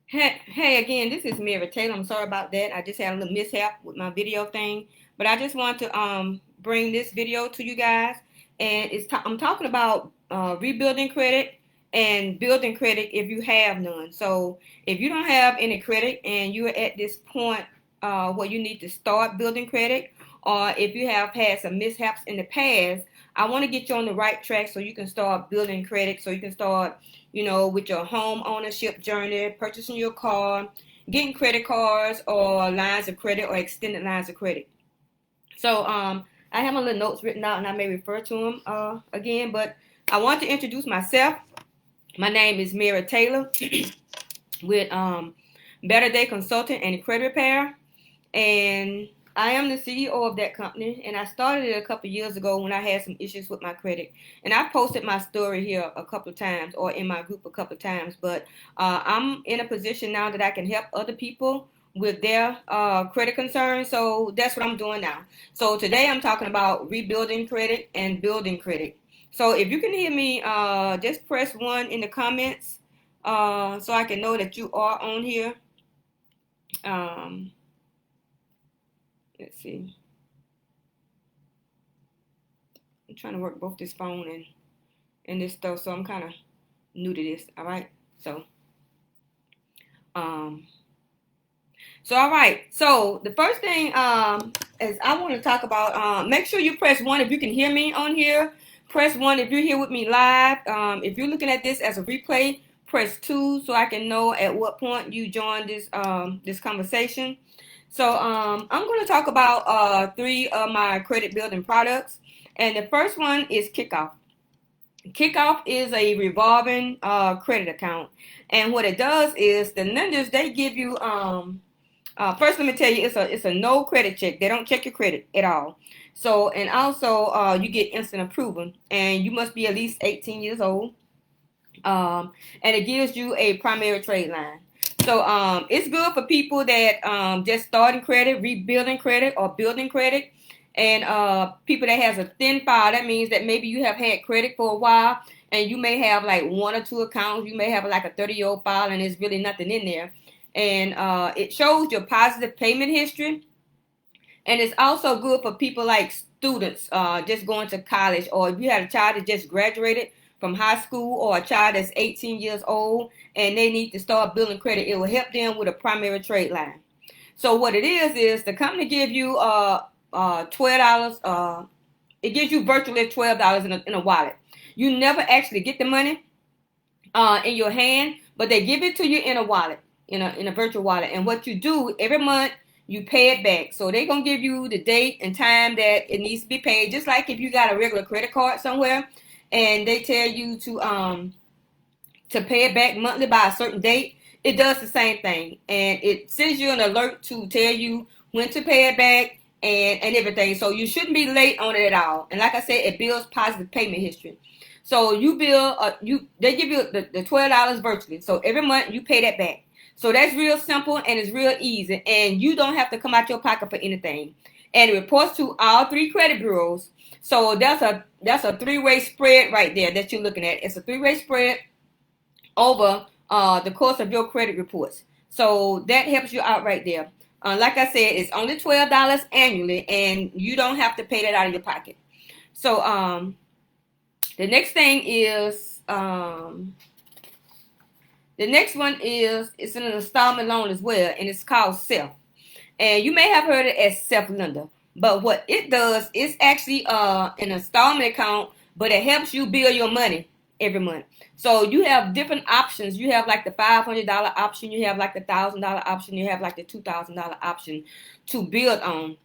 Hey again, this is Mary Taylor. I'm sorry about that. I just had a little mishap with my video thing, but I just want to bring this video to you guys, and I'm talking about rebuilding credit and building credit if you have none. So if you don't have any credit and you're at this point where you need to start building credit, or if you have had some mishaps in the past, I want to get you on the right track so you can start building credit, so you can start with your home ownership journey, purchasing your car, getting credit cards or lines of credit or extended lines of credit. So I have my little notes written out and I may refer to them again, but I want to introduce myself. My name is Mira Taylor with Better Day Consulting and Credit Repair, and I am the CEO of that company, and I started it a couple years ago when I had some issues with my credit. And I posted my story here a couple of times or in my group a couple of times, but I'm in a position now that I can help other people with their credit concerns. So that's what I'm doing now. So today I'm talking about rebuilding credit and building credit. So if you can hear me, just press one in the comments so I can know that you are on here. Um, let's see. I'm trying to work both this phone and this stuff, so I'm kind of new to this. All right. So, um, all right. So the first thing is I want to talk about. Make sure you press one if you can hear me on here. Press one if you're here with me live. If you're looking at this as a replay, press two so I can know at what point you joined this conversation. So I'm going to talk about three of my credit building products, and the first one is Kickoff. Kickoff is a revolving credit account, and what it does is the lenders they give you first let me tell you it's a no credit check. They don't check your credit at all. So and also you get instant approval, and you must be at least 18 years old. And it gives you a primary trade line. So it's good for people that just starting credit, rebuilding credit, or building credit. And people that has a thin file, that means that maybe you have had credit for a while and you may have like one or two accounts. You may have like a 30-year-old file and there's really nothing in there. And it shows your positive payment history. And it's also good for people like students just going to college, or if you had a child that just graduated from high school, or a child that's 18 years old and they need to start building credit. It will help them with a primary trade line. So what it is the company give you $12. It gives you virtually $12 in a wallet. You never actually get the money in your hand, but they give it to you in a wallet, in a virtual wallet. And what you do every month, you pay it back. So they're gonna give you the date and time that it needs to be paid, just like if you got a regular credit card somewhere, and they tell you to pay it back monthly by a certain date. It does the same thing, and it sends you an alert to tell you when to pay it back and everything. So you shouldn't be late on it at all. And like I said, it builds positive payment history. So you bill they give you the $12 virtually. So every month you pay that back. So that's real simple and it's real easy, and you don't have to come out your pocket for anything. And it reports to all three credit bureaus. So that's a three-way spread right there that you're looking at. It's a three-way spread over the course of your credit reports. So that helps you out right there. Like I said, it's only $12 annually, and you don't have to pay that out of your pocket. So the next thing is the next one is it's an installment loan as well, and it's called Self. And you may have heard it as Self Lender, but what it does is actually an installment account, but it helps you build your money every month. So you have different options. You have like the $500 option, you have like the $1,000 option, you have like the $2,000 option to build on.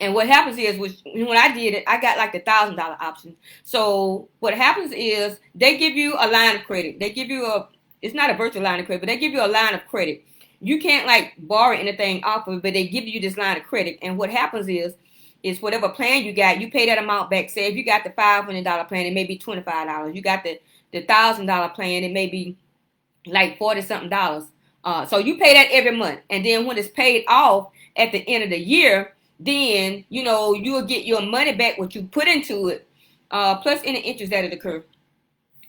And what happens is, when I did it, I got like the $1,000 option. So what happens is they give you a line of credit. They give you it's not a virtual line of credit, but they give you a line of credit. You can't like borrow anything off of it, but they give you this line of credit. And what happens is whatever plan you got, you pay that amount back. Say if you got the $500 plan, it may be $25. You got the $1,000 plan, it may be like 40 something dollars. So you pay that every month, and then when it's paid off at the end of the year, then you'll get your money back what you put into it, plus any interest that it occur.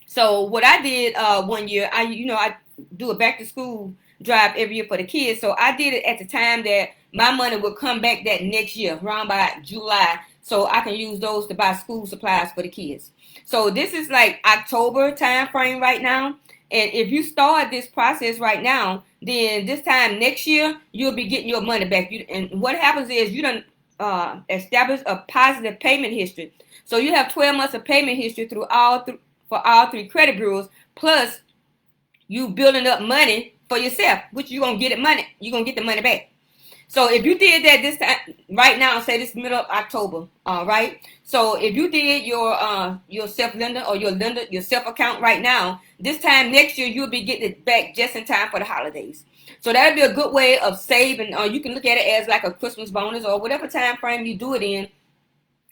So what I did one year, I do a back to school drive every year for the kids. So I did it at the time that my money would come back that next year, around by July, so I can use those to buy school supplies for the kids. So this is like October time frame right now. And if you start this process right now, then this time next year, you'll be getting your money back. And what happens is you don't establish a positive payment history. So you have 12 months of payment history for all three credit bureaus, plus you building up money for yourself, which you're gonna you're gonna get the money back. So if you did that this time right now, say this middle of October, right? So if you did your self lender or your self account right now, this time next year you'll be getting it back just in time for the holidays. So that'd be a good way of saving. You can look at it as like a Christmas bonus or whatever time frame you do it in.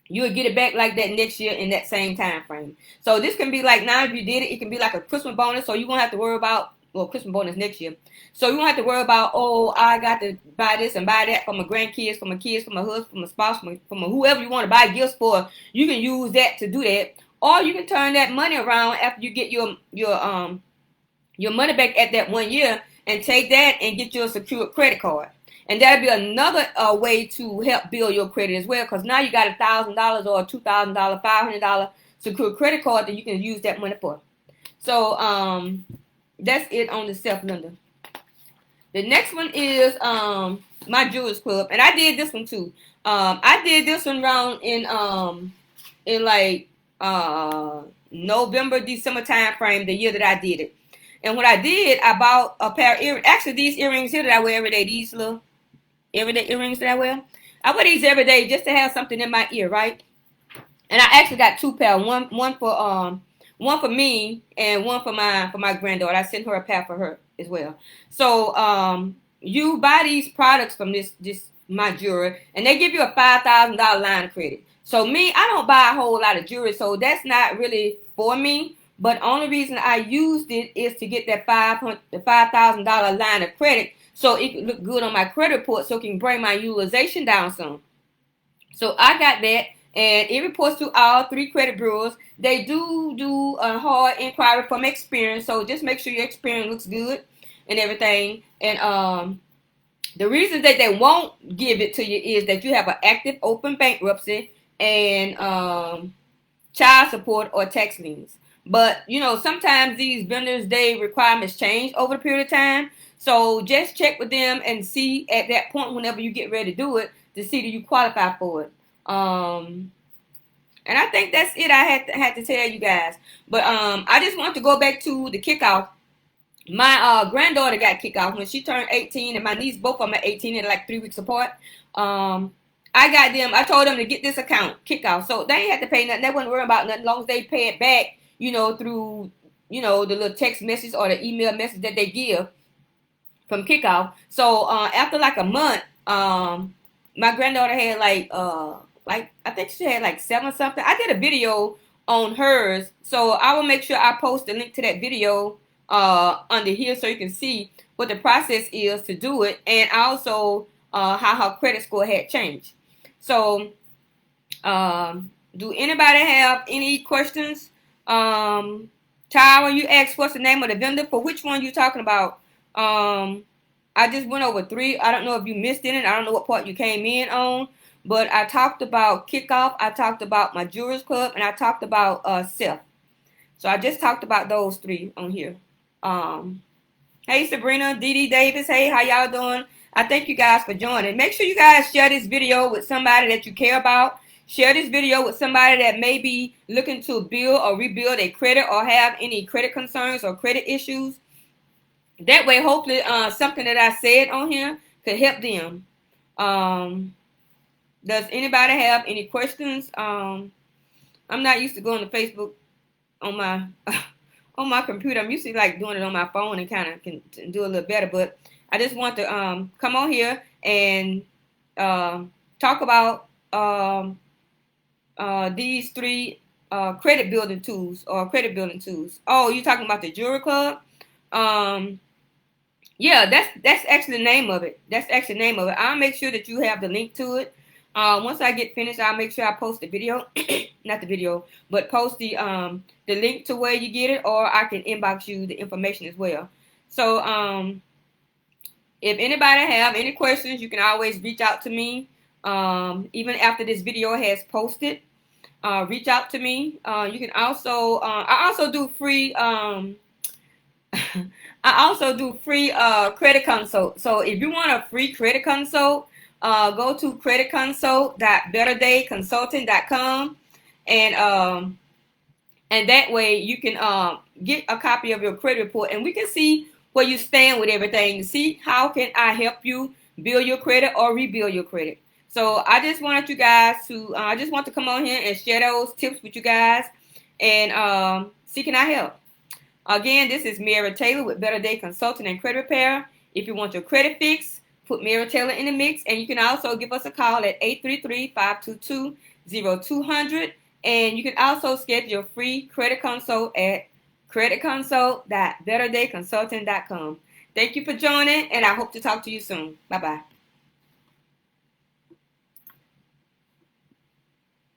You'll get it back like that next year in that same time frame. So this can be like, now if you did it, it can be like a Christmas bonus. So you won't have to worry about, well, Christmas bonus next year. So you won't have to worry about, oh, I got to buy this and buy that for my grandkids, for my kids, for my husband, for my spouse, for my whoever you want to buy gifts for. You can use that to do that. Or you can turn that money around after you get your money back at that 1 year and take that and get your secured credit card. And that'll be another way to help build your credit as well, because now you got $1,000 or $2,000, $500 secured credit card that you can use that money for. So that's it on the self lender. The next one is my Jewelers Club, and I did this one too. I did this one around in like November, December time frame, the year that I did it. And what I did, I bought a pair of earrings. Actually, these earrings here that I wear every day, these little everyday earrings that I wear these every day just to have something in my ear, right? And I actually got two pair, one for me and one for my granddaughter. I sent her a pair for her as well. So you buy these products from this my jewelry, and they give you a $5,000 line of credit. So me, I don't buy a whole lot of jewelry, so that's not really for me. But only reason I used it is to get that $5,000 line of credit, so it could look good on my credit report, so it can bring my utilization down some. So I got that, and it reports to all three credit bureaus. They do a hard inquiry from experience, so just make sure your experience looks good and everything. And the reason that they won't give it to you is that you have an active open bankruptcy and child support or tax liens. But sometimes these vendors, they requirements change over the period of time. So just check with them and see at that point, whenever you get ready to do it, to see that you qualify for it. And I think that's it. I had to tell you guys. But I just want to go back to the kickoff. My granddaughter got kicked off when she turned 18, and my niece, both of them are 18 and like 3 weeks apart. I told them to get this account kickoff, so they ain't had to pay nothing. They wasn't worried about nothing, as long as they pay it back, through the little text message or the email message that they give from kickoff. So after like a month, my granddaughter had like I think she had like 7 something. I did a video on hers, so I will make sure I post the link to that video under here, so you can see what the process is to do it, and also how her credit score had changed. So do anybody have any questions? Tyra, you asked what's the name of the vendor. For which one you talking about? I just went over 3. I don't know if you missed it. I don't know what part you came in on, but I talked about kickoff, I talked about my Jewelers Club, and I talked about self. So I just talked about those 3 on here. Hey Sabrina, Dee Davis, hey, how y'all doing? I thank you guys for joining. Make sure you guys share this video with somebody that you care about. Share this video with somebody that may be looking to build or rebuild a credit, or have any credit concerns or credit issues. That way, hopefully, something that I said on here could help them. Does anybody have any questions? I'm not used to going to Facebook on my on my computer. I'm usually like doing it on my phone and kind of can do a little better. But I just want to come on here and talk about these 3 credit building tools or credit building tools. Oh, you talking about the Jewelry Club? Yeah, that's actually the name of it. That's actually the name of it. I'll make sure that you have the link to it. Once I get finished, I'll make sure I post the video, not the video, but post the link to where you get it, or I can inbox you the information as well. So If anybody have any questions, you can always reach out to me. Even after this video has posted, reach out to me. You can also, I also do free, credit consult. So if you want a free credit consult, go to creditconsult.betterdayconsulting.com, and that way you can get a copy of your credit report, and we can see where you stand with everything. See how can I help you build your credit or rebuild your credit. So I just wanted you guys to, I just want to come on here and share those tips with you guys, and see can I help. Again, this is Mary Taylor with Better Day Consulting and Credit Repair. If you want your credit fixed, put Mary Taylor in the mix, and you can also give us a call at 833-522-0200. And you can also schedule your free credit consult at creditconsult.betterdayconsulting.com. Thank you for joining, and I hope to talk to you soon. Bye-bye.